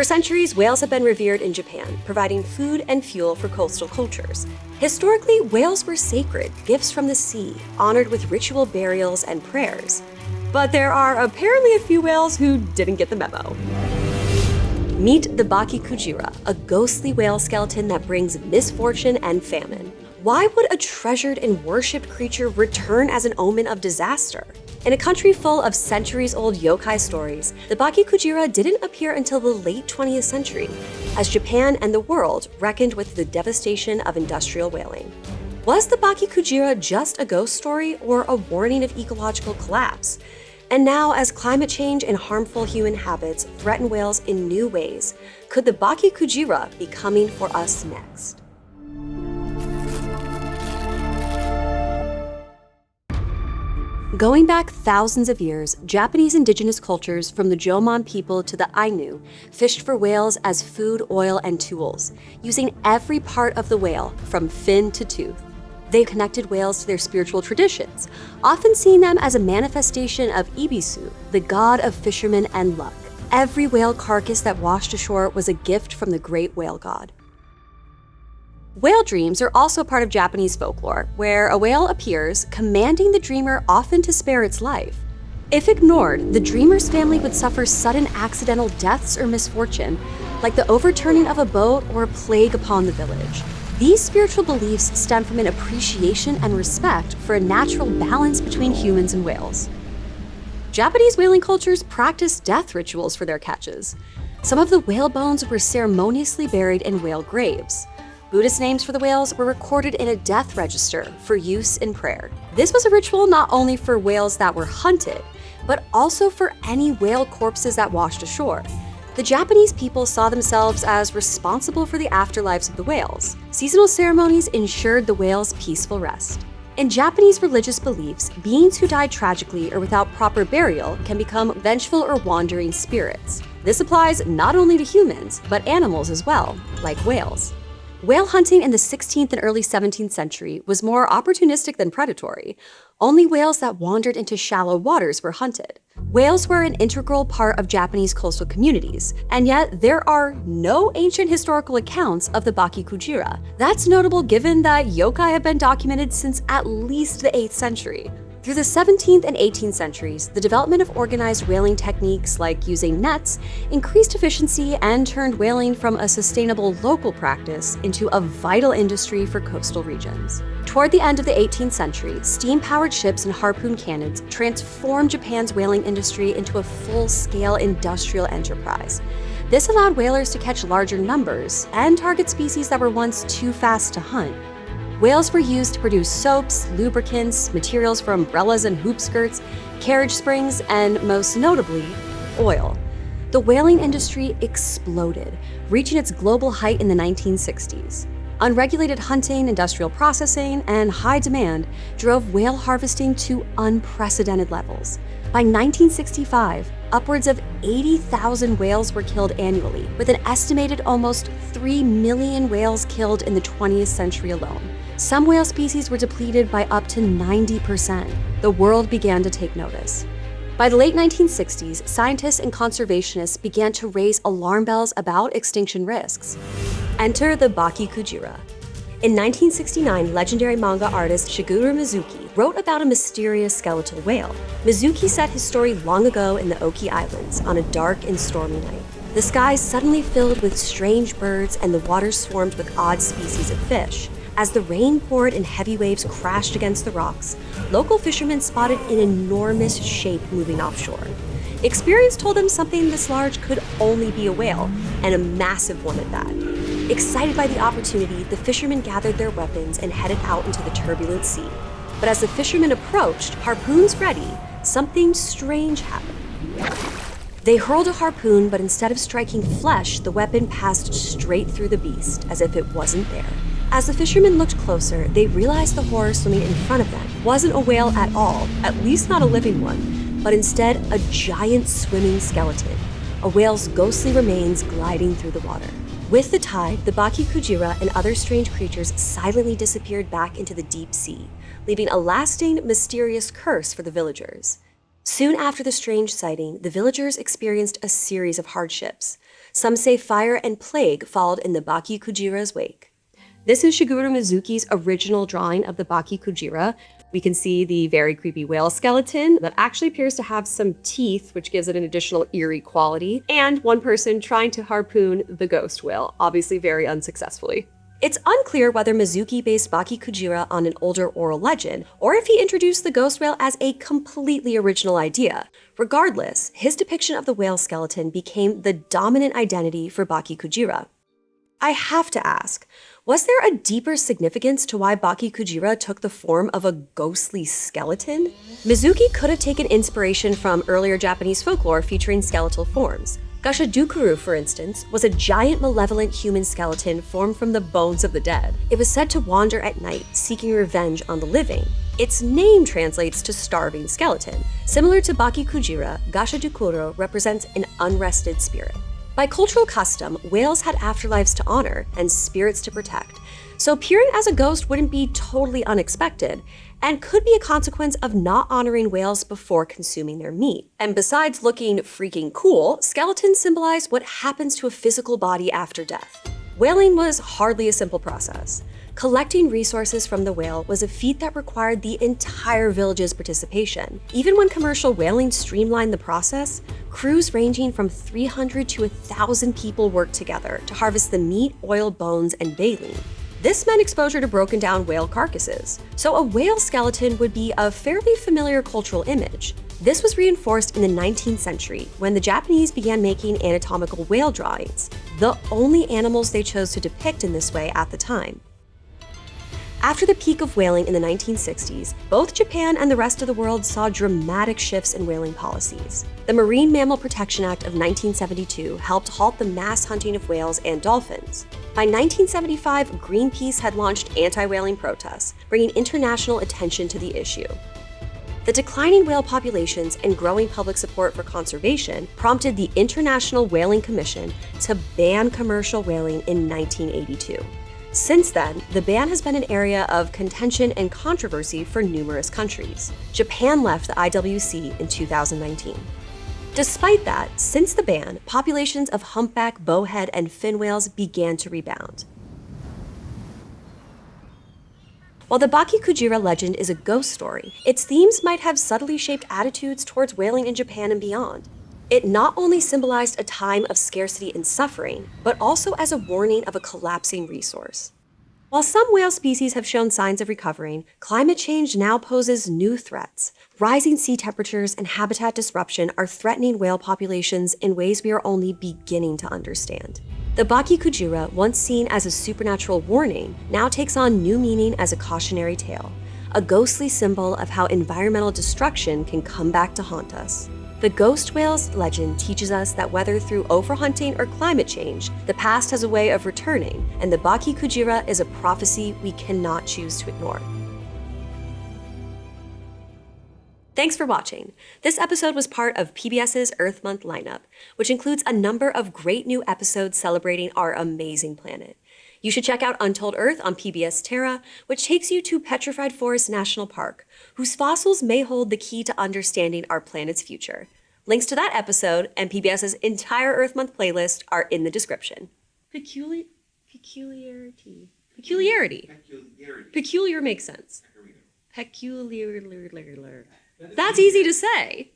For centuries, whales have been revered in Japan, providing food and fuel for coastal cultures. Historically, whales were sacred, gifts from the sea, honored with ritual burials and prayers. But there are apparently a few whales who didn't get the memo. Meet the Baky Kujira, a ghostly whale skeleton that brings misfortune and famine. Why would a treasured and worshipped creature return as an omen of disaster? In a country full of centuries-old yokai stories, the Baky Kujira didn't appear until the late 20th century, as Japan and the world reckoned with the devastation of industrial whaling. Was the Baky Kujira just a ghost story or a warning of ecological collapse? And now, as climate change and harmful human habits threaten whales in new ways, could the Baky Kujira be coming for us next? Going back thousands of years, Japanese indigenous cultures from the Jomon people to the Ainu fished for whales as food, oil, and tools, using every part of the whale, from fin to tooth. They connected whales to their spiritual traditions, often seeing them as a manifestation of Ibisu, the god of fishermen and luck. Every whale carcass that washed ashore was a gift from the great whale god. Whale dreams are also part of Japanese folklore, where a whale appears, commanding the dreamer often to spare its life. If ignored, the dreamer's family would suffer sudden accidental deaths or misfortune, like the overturning of a boat or a plague upon the village. These spiritual beliefs stem from an appreciation and respect for a natural balance between humans and whales. Japanese whaling cultures practiced death rituals for their catches. Some of the whale bones were ceremoniously buried in whale graves. Buddhist names for the whales were recorded in a death register for use in prayer. This was a ritual not only for whales that were hunted, but also for any whale corpses that washed ashore. The Japanese people saw themselves as responsible for the afterlives of the whales. Seasonal ceremonies ensured the whales' peaceful rest. In Japanese religious beliefs, beings who died tragically or without proper burial can become vengeful or wandering spirits. This applies not only to humans, but animals as well, like whales. Whale hunting in the 16th and early 17th century was more opportunistic than predatory. Only whales that wandered into shallow waters were hunted. Whales were an integral part of Japanese coastal communities, and yet there are no ancient historical accounts of the Baky Kujira. That's notable given that yokai have been documented since at least the 8th century. Through the 17th and 18th centuries, the development of organized whaling techniques like using nets increased efficiency and turned whaling from a sustainable local practice into a vital industry for coastal regions. Toward the end of the 18th century, steam-powered ships and harpoon cannons transformed Japan's whaling industry into a full-scale industrial enterprise. This allowed whalers to catch larger numbers and target species that were once too fast to hunt. Whales were used to produce soaps, lubricants, materials for umbrellas and hoop skirts, carriage springs, and most notably, oil. The whaling industry exploded, reaching its global height in the 1960s. Unregulated hunting, industrial processing, and high demand drove whale harvesting to unprecedented levels. By 1965, upwards of 80,000 whales were killed annually, with an estimated almost 3 million whales killed in the 20th century alone. Some whale species were depleted by up to 90%. The world began to take notice. By the late 1960s, scientists and conservationists began to raise alarm bells about extinction risks. Enter the Baky Kujira. In 1969, legendary manga artist Shigeru Mizuki wrote about a mysterious skeletal whale. Mizuki set his story long ago in the Oki Islands on a dark and stormy night. The skies suddenly filled with strange birds and the waters swarmed with odd species of fish. As the rain poured and heavy waves crashed against the rocks, local fishermen spotted an enormous shape moving offshore. Experience told them something this large could only be a whale, and a massive one at that. Excited by the opportunity, the fishermen gathered their weapons and headed out into the turbulent sea. But as the fishermen approached, harpoons ready, something strange happened. They hurled a harpoon, but instead of striking flesh, the weapon passed straight through the beast, as if it wasn't there. As the fishermen looked closer, they realized the horror swimming in front of them wasn't a whale at all, at least not a living one, but instead a giant swimming skeleton, a whale's ghostly remains gliding through the water. With the tide, the Baky Kujira and other strange creatures silently disappeared back into the deep sea, leaving a lasting, mysterious curse for the villagers. Soon after the strange sighting, the villagers experienced a series of hardships. Some say fire and plague followed in the Baky Kujira's wake. This is Shigeru Mizuki's original drawing of the Baky Kujira. We can see the very creepy whale skeleton that actually appears to have some teeth, which gives it an additional eerie quality, and one person trying to harpoon the ghost whale, obviously very unsuccessfully. It's unclear whether Mizuki based Baky Kujira on an older oral legend, or if he introduced the ghost whale as a completely original idea. Regardless, his depiction of the whale skeleton became the dominant identity for Baky Kujira. I have to ask, was there a deeper significance to why Baky Kujira took the form of a ghostly skeleton? Mizuki could have taken inspiration from earlier Japanese folklore featuring skeletal forms. Gashadukuru, for instance, was a giant malevolent human skeleton formed from the bones of the dead. It was said to wander at night, seeking revenge on the living. Its name translates to starving skeleton. Similar to Baky Kujira, Gashadukuru represents an unrested spirit. By cultural custom, whales had afterlives to honor and spirits to protect, so appearing as a ghost wouldn't be totally unexpected, and could be a consequence of not honoring whales before consuming their meat. And besides looking freaking cool, skeletons symbolize what happens to a physical body after death. Whaling was hardly a simple process. Collecting resources from the whale was a feat that required the entire village's participation. Even when commercial whaling streamlined the process, crews ranging from 300 to 1,000 people worked together to harvest the meat, oil, bones, and baleen. This meant exposure to broken down whale carcasses, so a whale skeleton would be a fairly familiar cultural image. This was reinforced in the 19th century when the Japanese began making anatomical whale drawings, the only animals they chose to depict in this way at the time. After the peak of whaling in the 1960s, both Japan and the rest of the world saw dramatic shifts in whaling policies. The Marine Mammal Protection Act of 1972 helped halt the mass hunting of whales and dolphins. By 1975, Greenpeace had launched anti-whaling protests, bringing international attention to the issue. The declining whale populations and growing public support for conservation prompted the International Whaling Commission to ban commercial whaling in 1982. Since then, the ban has been an area of contention and controversy for numerous countries. Japan left the IWC in 2019. Despite that, since the ban, populations of humpback, bowhead, and fin whales began to rebound. While the Baky Kujira legend is a ghost story, its themes might have subtly shaped attitudes towards whaling in Japan and beyond. It not only symbolized a time of scarcity and suffering, but also as a warning of a collapsing resource. While some whale species have shown signs of recovering, climate change now poses new threats. Rising sea temperatures and habitat disruption are threatening whale populations in ways we are only beginning to understand. The Baky Kujira, once seen as a supernatural warning, now takes on new meaning as a cautionary tale, a ghostly symbol of how environmental destruction can come back to haunt us. The ghost whale's legend teaches us that whether through overhunting or climate change, the past has a way of returning, and the Baky Kujira is a prophecy we cannot choose to ignore. Thanks for watching. This episode was part of PBS's Earth Month lineup, which includes a number of great new episodes celebrating our amazing planet. You should check out Untold Earth on PBS Terra, which takes you to Petrified Forest National Park, whose fossils may hold the key to understanding our planet's future. Links to that episode and PBS's entire Earth Month playlist are in the description. Peculiarity. Peculiar makes sense. Peculiar. That's easy to say.